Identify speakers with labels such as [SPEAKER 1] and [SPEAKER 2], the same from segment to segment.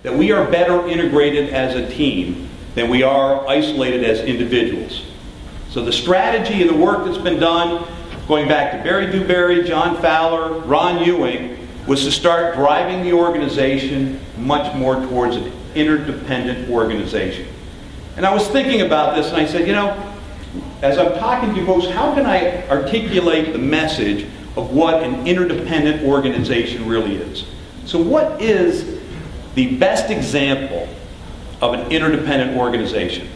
[SPEAKER 1] that we are better integrated as a team than we are isolated as individuals. So the strategy and the work that's been done, going back to Barry Dewberry, John Fowler, Ron Ewing, was to start driving the organization much more towards an interdependent organization. And I was thinking about this and I said, you know, as I'm talking to you folks, how can I articulate the message of what an interdependent organization really is? So what is the best example of an interdependent organization?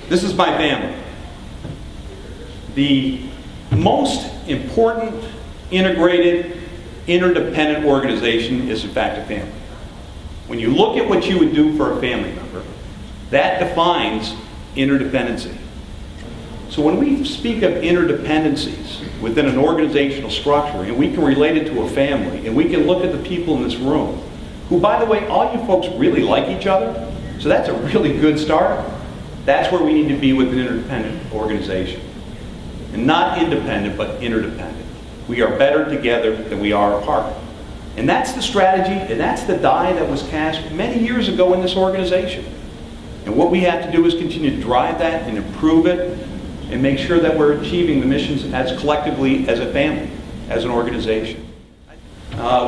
[SPEAKER 1] This is my family. The most important integrated interdependent organization is in fact a family. When you look at what you would do for a family member, that defines interdependency. So when we speak of interdependencies within an organizational structure, and we can relate it to a family, and we can look at the people in this room, who, by the way, all you folks really like each other, so that's a really good start. That's where we need to be with an interdependent organization. And not independent, but interdependent. We are better together than we are apart. And that's the strategy, and that's the die that was cast many years ago in this organization. And what we have to do is continue to drive that and improve it, and make sure that we're achieving the missions as collectively as a family, as an organization.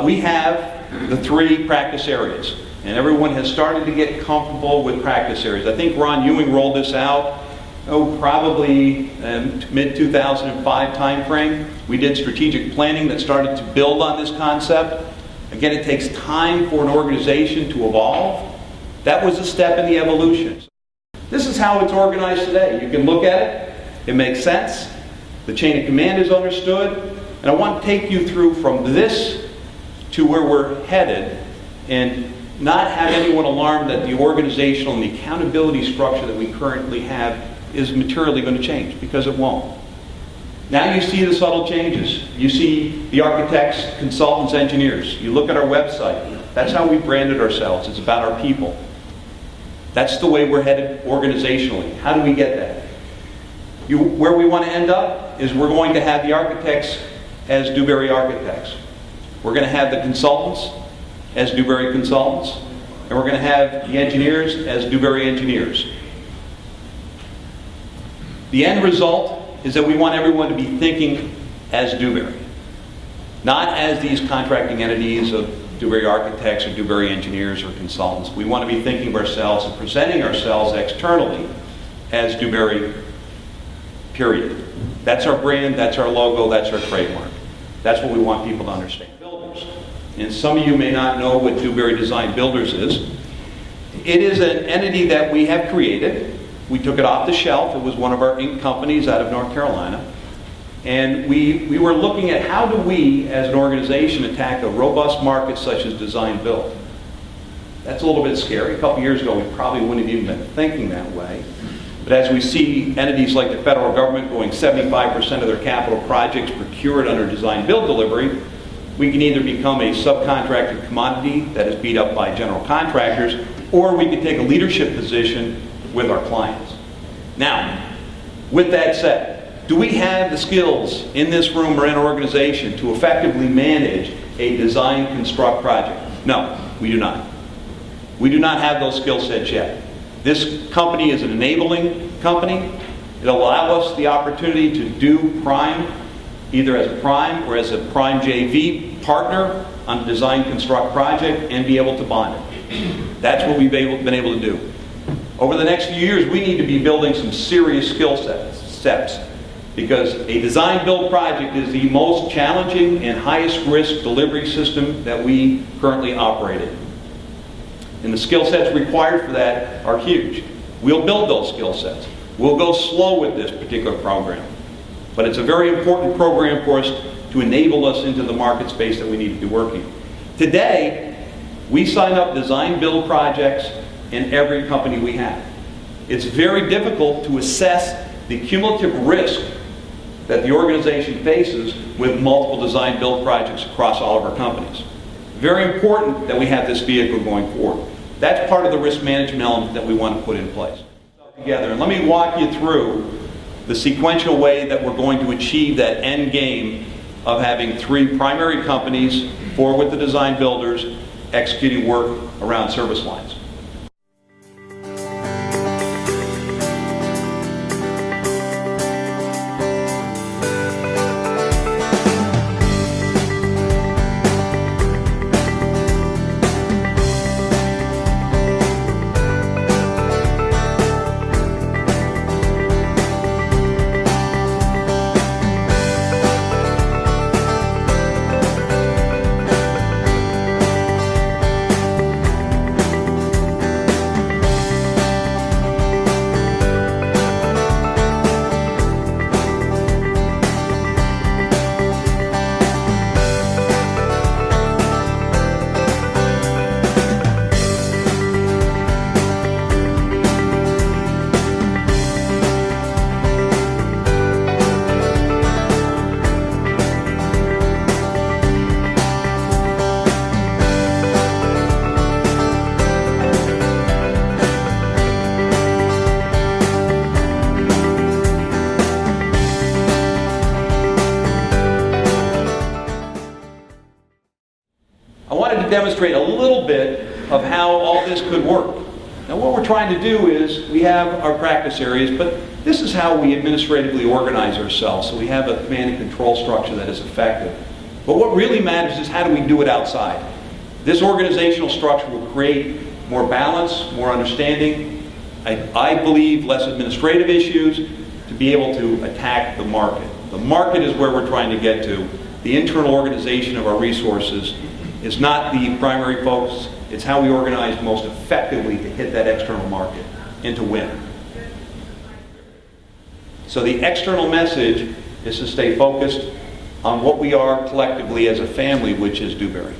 [SPEAKER 1] We have the 3 practice areas, and everyone has started to get comfortable with practice areas. I think Ron Ewing rolled this out, probably mid-2005 timeframe. We did strategic planning that started to build on this concept. Again, it takes time for an organization to evolve. That was a step in the evolution. This is how it's organized today. You can look at it. It makes sense. The chain of command is understood. And I want to take you through from this to where we're headed and not have anyone alarmed that the organizational and the accountability structure that we currently have is materially going to change, because it won't. Now you see the subtle changes. You see the architects, consultants, engineers. You look at our website. That's how we branded ourselves. It's about our people. That's the way we're headed organizationally. How do we get that? Where we want to end up is we're going to have the architects as Dewberry architects. We're going to have the consultants as Dewberry consultants. And we're going to have the engineers as Dewberry engineers. The end result is that we want everyone to be thinking as Dewberry, not as these contracting entities of Dewberry architects or Dewberry engineers or consultants. We want to be thinking of ourselves and presenting ourselves externally as Dewberry, period. That's our brand, that's our logo, that's our trademark. That's what we want people to understand. Builders. And some of you may not know what Dewberry Design Builders is. It is an entity that we have created. We took it off the shelf. It was one of our Inc. companies out of North Carolina. And we were looking at how do we, as an organization, attack a robust market such as design build. That's a little bit scary. A couple years ago, we probably wouldn't have even been thinking that way. But as we see entities like the federal government going 75% of their capital projects procured under design build delivery, we can either become a subcontracted commodity that is beat up by general contractors, or we can take a leadership position with our clients. Now, with that said, do we have the skills in this room or in our organization to effectively manage a design construct project? No, we do not. We do not have those skill sets yet. This company is an enabling company. It'll allow us the opportunity to do prime, either as a prime or as a prime JV partner on a design construct project, and be able to bond it. That's what we've been able to do. Over the next few years, we need to be building some serious skill sets, because a design build project is the most challenging and highest risk delivery system that we currently operate in. And the skill sets required for that are huge. We'll build those skill sets. We'll go slow with this particular program. But it's a very important program for us to enable us into the market space that we need to be working. Today, we sign up design build projects in every company we have. It's very difficult to assess the cumulative risk that the organization faces with multiple design build projects across all of our companies. Very important that we have this vehicle going forward. That's part of the risk management element that we want to put in place. Together, and let me walk you through the sequential way that we're going to achieve that end game of having 3 primary companies, 4 with the design builders, executing work around service lines. I wanted to demonstrate a little bit of how all this could work. Now what we're trying to do is, we have our practice areas, but this is how we administratively organize ourselves, so we have a command and control structure that is effective. But what really matters is, how do we do it outside? This organizational structure will create more balance, more understanding, I believe less administrative issues, to be able to attack the market. The market is where we're trying to get to. The internal organization of our resources is not the primary focus. It's how we organize most effectively to hit that external market and to win. So the external message is to stay focused on what we are collectively as a family, which is Dewberry,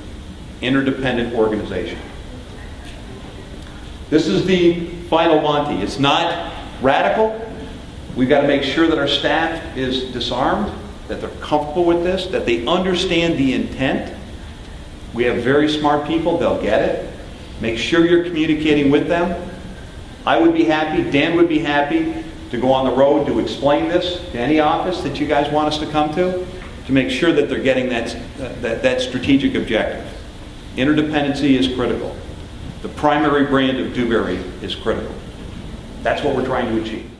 [SPEAKER 1] interdependent organization. This is the final Monty. It's not radical. We've got to make sure that our staff is disarmed, that they're comfortable with this, that they understand the intent. We have very smart people, they'll get it. Make sure you're communicating with them. I would be happy, Dan would be happy to go on the road to explain this to any office that you guys want us to come to make sure that they're getting that strategic objective. Interdependency is critical. The primary brand of Dewberry is critical. That's what we're trying to achieve.